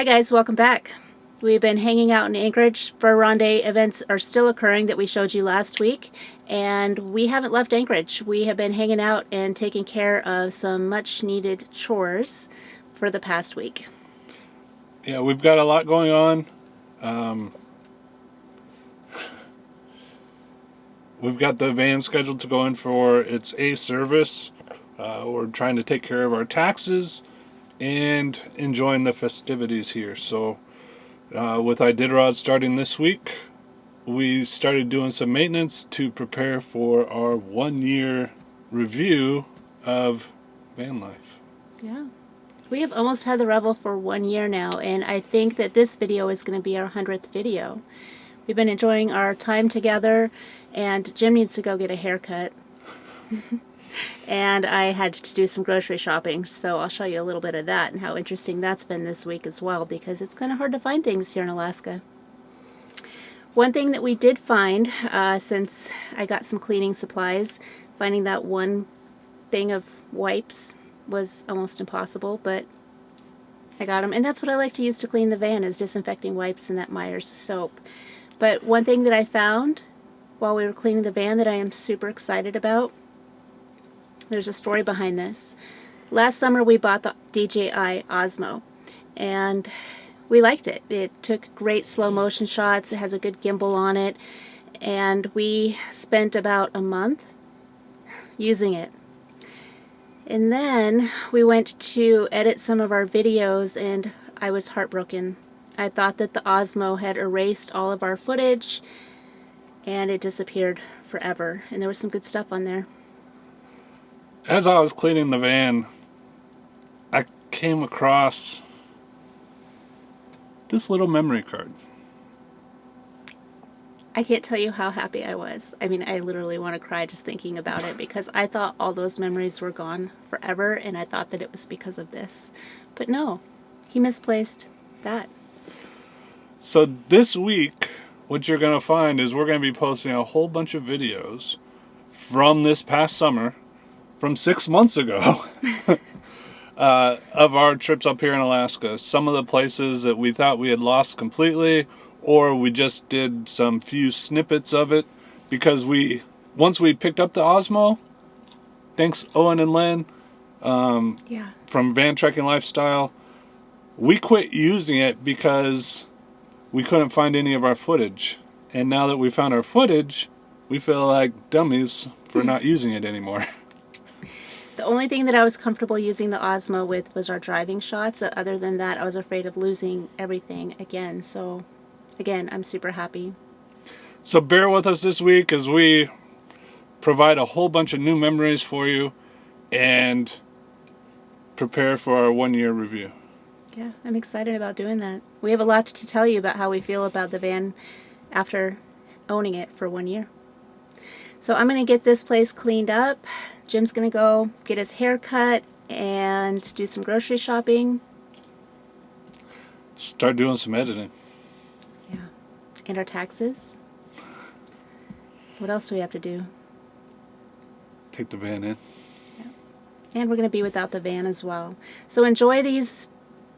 Hi guys, welcome back. We've been hanging out in Anchorage. Fur-Ronde events are still occurring that we showed you last week, and we haven't left Anchorage. We have been hanging out and taking care of some much needed chores for the past week. Yeah, we've got a lot going on. We've got the van scheduled to go in for its A service. We're trying to take care of our taxes and enjoying the festivities here. So with Iditarod starting this week, we started doing some maintenance to prepare for our 1-year review of van life. Yeah. We have almost had the Revel for 1 year now, and I think that this video is going to be our 100th video. We've been enjoying our time together, and Jim needs to go get a haircut. And I had to do some grocery shopping, so I'll show you a little bit of that and how interesting that's been this week as well, because it's kind of hard to find things here in Alaska. One thing that we did find, since I got some cleaning supplies, finding that one thing of wipes was almost impossible, but I got them, and that's what I like to use to clean the van, is disinfecting wipes and that Myers soap. But one thing that I found while we were cleaning the van that I am super excited about, there's a story behind this. Last summer we bought the DJI Osmo, and we liked it. It took great slow motion shots, it has a good gimbal on it, and we spent about a month using it. And then we went to edit some of our videos, and I was heartbroken. I thought that the Osmo had erased all of our footage, and it disappeared forever. And there was some good stuff on there. As I was cleaning the van, I came across this little memory card. I can't tell you how happy I was. I mean, I literally want to cry just thinking about it, because I thought all those memories were gone forever, and I thought that it was because of this. But no, he misplaced that. So this week, what you're going to find is we're going to be posting a whole bunch of videos from this past summer, from 6 months ago, of our trips up here in Alaska. Some of the places that we thought we had lost completely, or we just did some few snippets of it, because once we picked up the Osmo, thanks Owen and Len from Van Trekking Lifestyle, we quit using it because we couldn't find any of our footage. And now that we found our footage, we feel like dummies for not using it anymore. The only thing that I was comfortable using the Osmo with was our driving shots. Other than that, I was afraid of losing everything again. So again, I'm super happy. So bear with us this week as we provide a whole bunch of new memories for you and prepare for our 1-year review. Yeah, I'm excited about doing that. We have a lot to tell you about how we feel about the van after owning it for 1 year. So I'm going to get this place cleaned up. Jim's going to go get his hair cut and do some grocery shopping. Start doing some editing. Yeah. And our taxes. What else do we have to do? Take the van in. Yeah. And we're going to be without the van as well. So enjoy these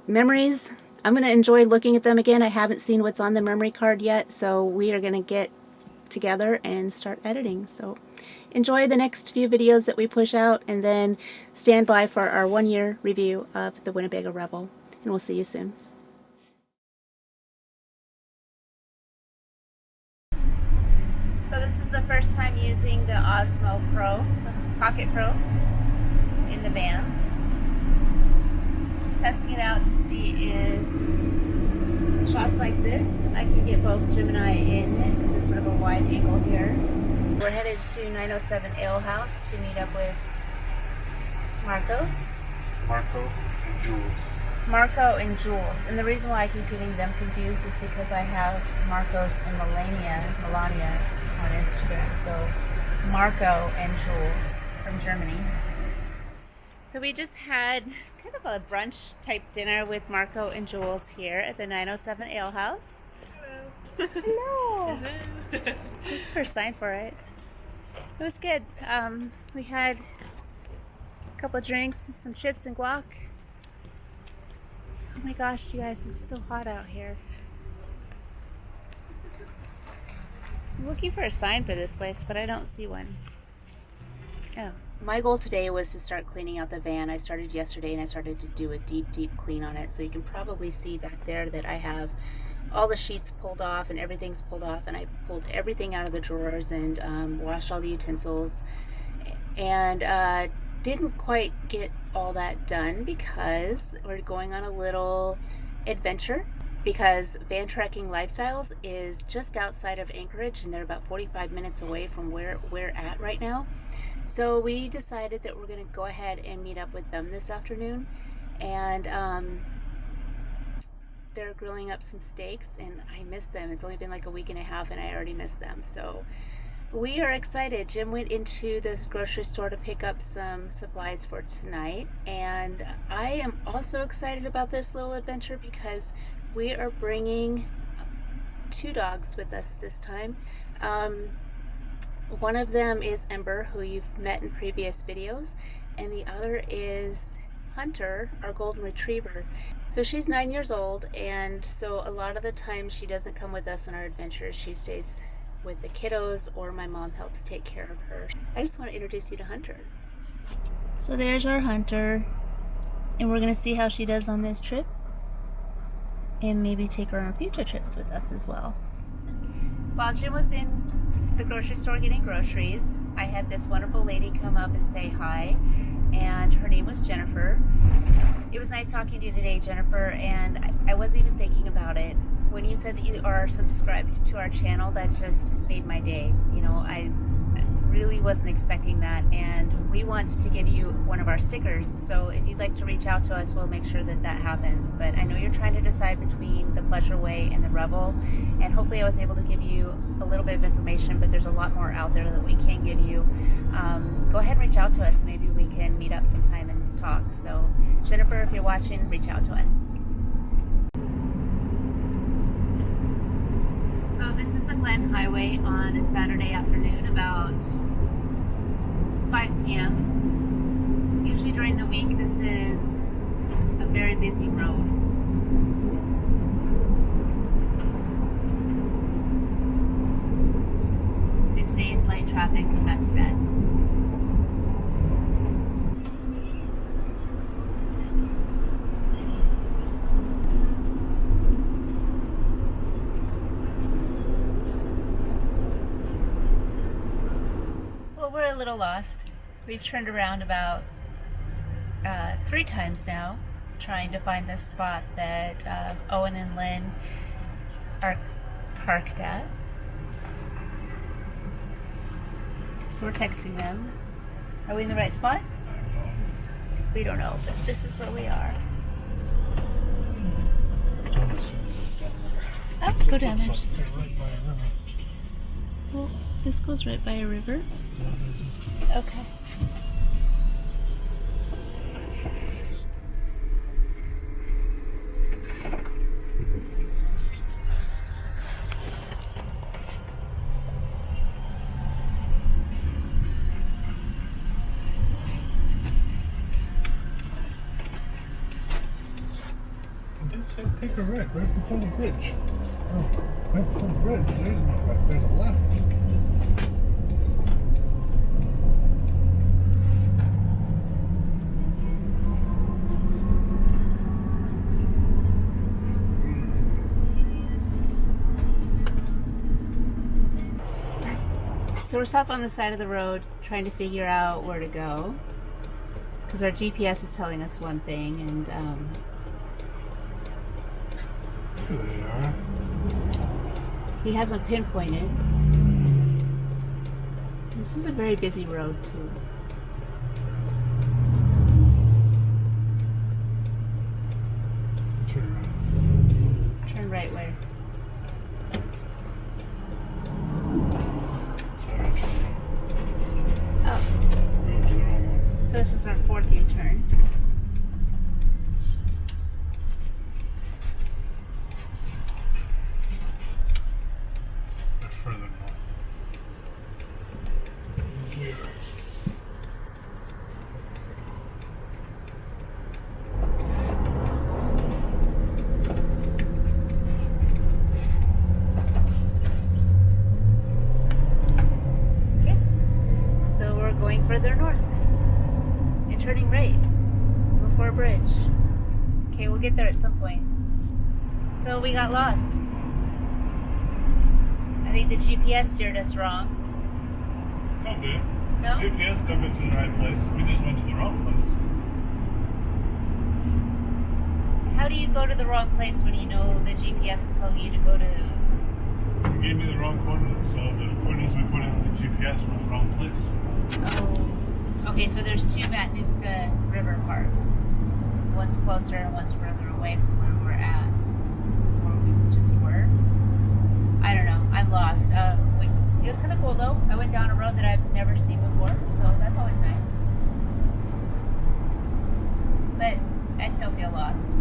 memories. I'm going to enjoy looking at them again. I haven't seen what's on the memory card yet, so we are going to get together and start editing. So enjoy the next few videos that we push out, and then stand by for our 1-year review of the Winnebago Revel, and we'll see you soon. So this is the first time using the Osmo Pro, the Pocket Pro, in the van. Just testing it out to see if shots like this, I can get both Jim and I in it, because it's sort of a wide angle here. We're headed to 907 Ale House to meet up with Marcos. Marco and Jules. Marco and Jules. And the reason why I keep getting them confused is because I have Marcos and Melania on Instagram. So Marco and Jules from Germany. So we just had kind of a brunch type dinner with Marco and Jules here at the 907 Ale House. Hello. Hello. Hello. First sign for it. It was good. We had a couple of drinks, some chips and guac. Oh my gosh, you guys, it's so hot out here. I'm looking for a sign for this place, but I don't see one. Oh. My goal today was to start cleaning out the van. I started yesterday and I started to do a deep clean on it. So you can probably see back there that I have all the sheets pulled off and everything's pulled off, and I pulled everything out of the drawers and washed all the utensils, and didn't quite get all that done because we're going on a little adventure, because Van Trekking Lifestyles is just outside of Anchorage and they're about 45 minutes away from where we're at right now. So we decided that we're going to go ahead and meet up with them this afternoon, and they're grilling up some steaks, and I miss them. It's only been like a week and a half and I already miss them. So we are excited. Jim went into the grocery store to pick up some supplies for tonight, and I am also excited about this little adventure because we are bringing 2 dogs with us this time. One of them is Ember, who you've met in previous videos, and the other is Hunter, our golden retriever. So she's 9 years old, and so a lot of the time she doesn't come with us on our adventures. She stays with the kiddos, or my mom helps take care of her. I just want to introduce you to Hunter. So there's our Hunter, and we're going to see how she does on this trip, and maybe take her on future trips with us as well. While Jim was in the grocery store getting groceries, I had this wonderful lady come up and say hi, and her name was Jennifer. It was nice talking to you today, Jennifer, and I wasn't even thinking about it. When you said that you are subscribed to our channel, that just made my day. You know, I really wasn't expecting that, and we want to give you one of our stickers. So if you'd like to reach out to us, we'll make sure that that happens. But I know you're trying to decide between the Pleasure Way and the Revel, and hopefully I was able to give you a little bit of information, but there's a lot more out there that we can give you. Go ahead and reach out to us. Maybe we can meet up sometime and talk. So Jennifer, if you're watching, reach out to us. So this is the Glen Highway on a Saturday afternoon, about 5 p.m. Usually during the week, this is a very busy road. And today it's light traffic, not too bad. We're a little lost. We've turned around about 3 times now trying to find the spot that Owen and Lynn are parked at. So we're texting them. Are we in the right spot? We don't know, but this is where we are. Oh, go down there. Well, this goes right by a river. Okay. It did say take a right before the bridge. Oh, right before the bridge. There's no right. There's a left. So we're stopped on the side of the road trying to figure out where to go, because our GPS is telling us one thing, and Here they are. he hasn't pinpointed. This is a very busy road too. Turn around. Turn right where? Sorry, turn around. Oh, We're going to the wrong one. so this is our 4th U-turn. That's further north. Here. get there at some point. So we got lost. I think the GPS steered us wrong. Don't do it. No? GPS took us in the right place. We just went to the wrong place. How do you go to the wrong place when you know the GPS is telling you to go to... You gave me the wrong coordinates, so the coordinates we put in the GPS were the wrong place. Oh. Okay, so there's two Matanuska River parks. One's closer and one's further away from where we're at. Or we just were. I don't know. I'm lost. It was kind of cool though. I went down a road that I've never seen before, so that's always nice. But I still feel lost.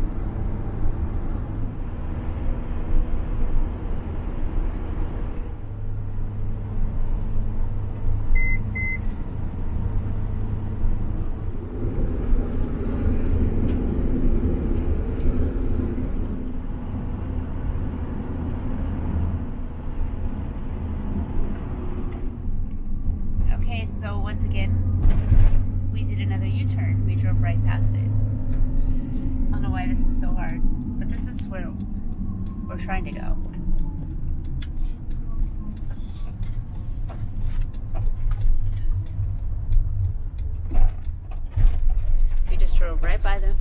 Okay, so once again, we did another U-turn. We drove right past it. I don't know why this is so hard, but this is where we're trying to go. We just drove right by them.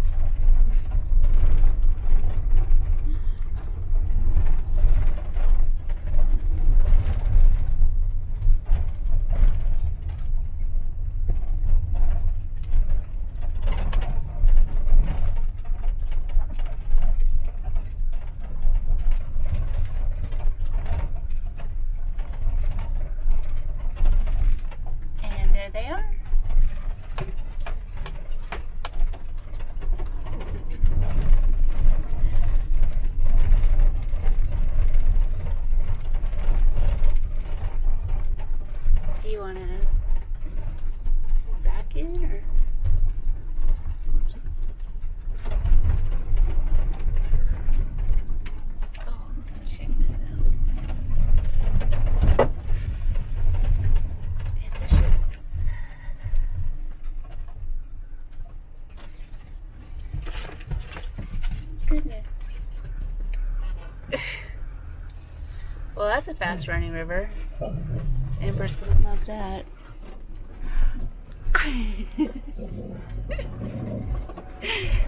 And there they are. Do you want to sit back in or? Oh, check this out. Ambitious. Goodness. Well, that's a fast running river. Amber's gonna love that.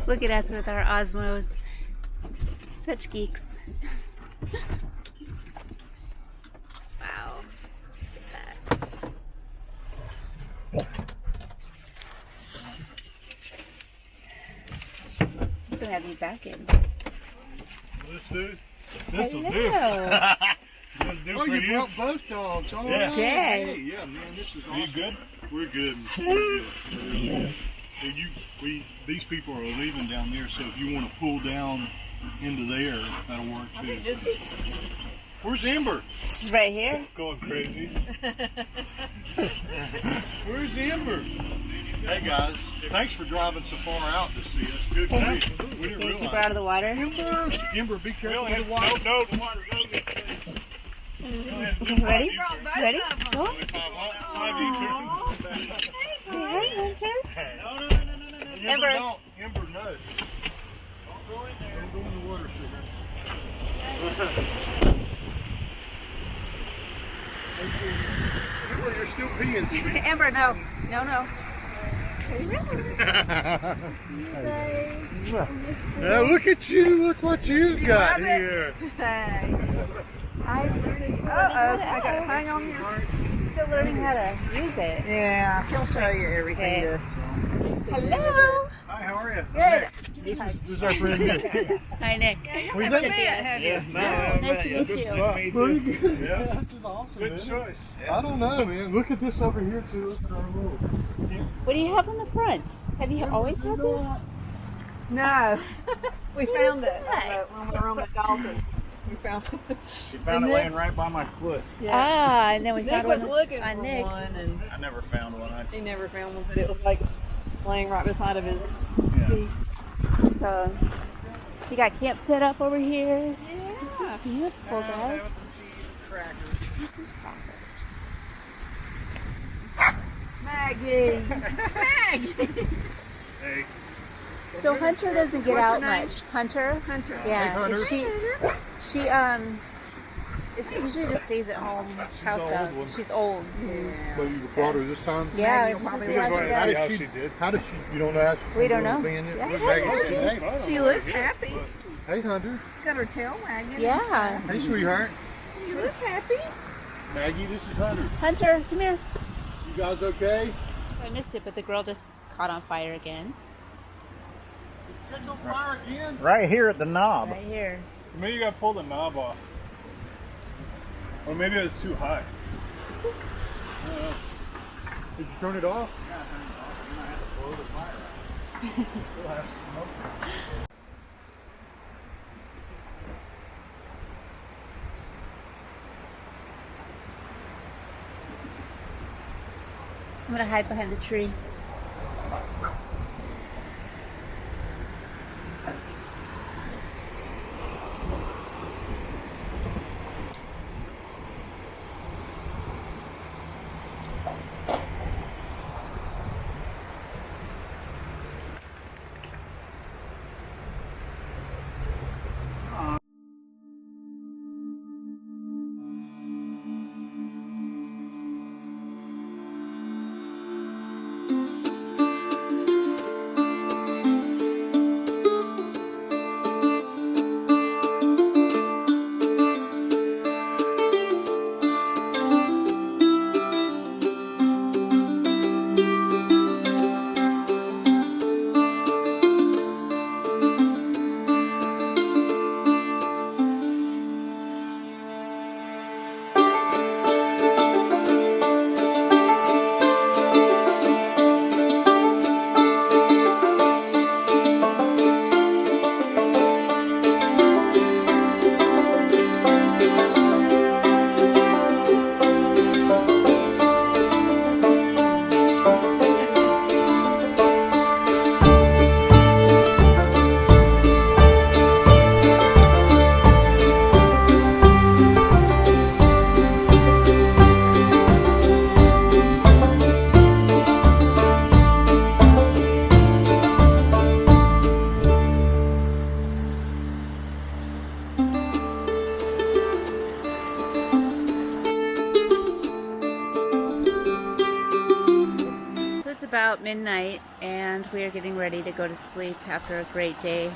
Look at us with our Osmos. Such geeks. Wow. Look at that. It's gonna have you back in. This will do. Hello. This will do Oh, for you brought both dogs. Oh, Yeah. Dang. Hey, yeah, man, this is Are you awesome. good? We're good. We're good. These people are leaving down there, so if you want to pull down into there, that'll work too. Where's Ember? She's right here. Going crazy. Where's Ember? Hey guys, thanks for driving so far out to see us. Good to Hey. see you. We didn't Can you keep her realize. out of the water? Ember, be careful with the water. No, the water. Go get Ready? Ready? Go. Say hi, Hunter. Ember, Ember. don't. Ember, no. Don't go in there. Don't go in the water, sugar. You're still peeing, sweetie. Amber, no. No, no. Now look at you. Look what you got here. I hang on here. Still learning how to use it. Yeah, he'll show you everything. Okay. Hello. Hi, how are you? Good. This is our friend Nick. Hi, Nick. We I'm met. Cynthia. Nice to meet you. Pretty good. Yeah. This is awesome. Good man. choice. I don't know, man. Look at this over here too. Look at our little. What do you have on the front? Have you always had this? No, we found it that? when we were on the Dalton. We found it. You found it And laying Nick- right by my foot. Ah, and then we Nick found was one looking on for Nick's. one, and I never found one. he never found one, but it was like laying right beside of his. Yeah. So, you got camp set up over here. Yeah. This is beautiful, guys. Crackers. This is crackers. Maggie, Maggie. Hey. So Hunter doesn't get What's her out name? much. Hunter? Hunter. Yeah. Hey, Hunter. She usually just stays at home, house old dog. one. She's old. Yeah. But you brought her this time? Yeah, Maggie will just to probably see be how she right. How does. did she did? How does she? You don't know. We don't know. Yeah. Yeah. She looks happy. Hey, Hunter. She's got her tail wagging. Yeah. Hey, sweetheart. You look happy. Maggie, this is Hunter. Hunter, come here. You guys okay? So I missed it, but the girl just caught on fire again. Catch on fire again? Right here at the knob. Right here. Maybe you gotta pull the knob off. Or maybe it was too high. Did you turn it off? I'm gonna hide behind the tree. About midnight, and we are getting ready to go to sleep after a great day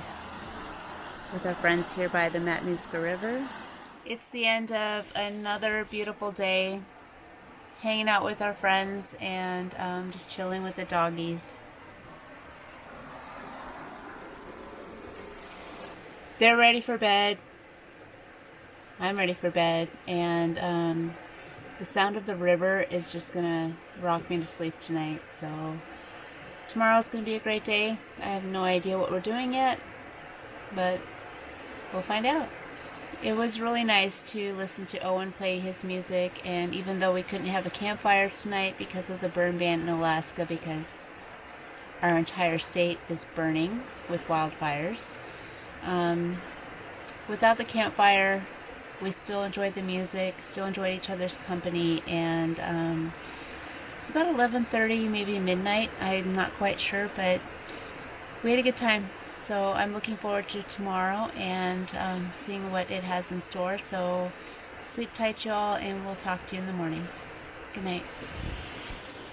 with our friends here by the Matanuska River. It's the end of another beautiful day, hanging out with our friends and just chilling with the doggies. They're ready for bed. I'm ready for bed, and the sound of the river is just gonna rock me to sleep tonight. So tomorrow's gonna be a great day. I have no idea what we're doing yet, but we'll find out. It was really nice to listen to Owen play his music, and even though we couldn't have a campfire tonight because of the burn ban in Alaska, because our entire state is burning with wildfires, without the campfire, we still enjoyed the music, still enjoyed each other's company, and it's about 11:30, maybe midnight. I'm not quite sure, but we had a good time. So I'm looking forward to tomorrow and seeing what it has in store. So sleep tight, y'all, and we'll talk to you in the morning. Good night.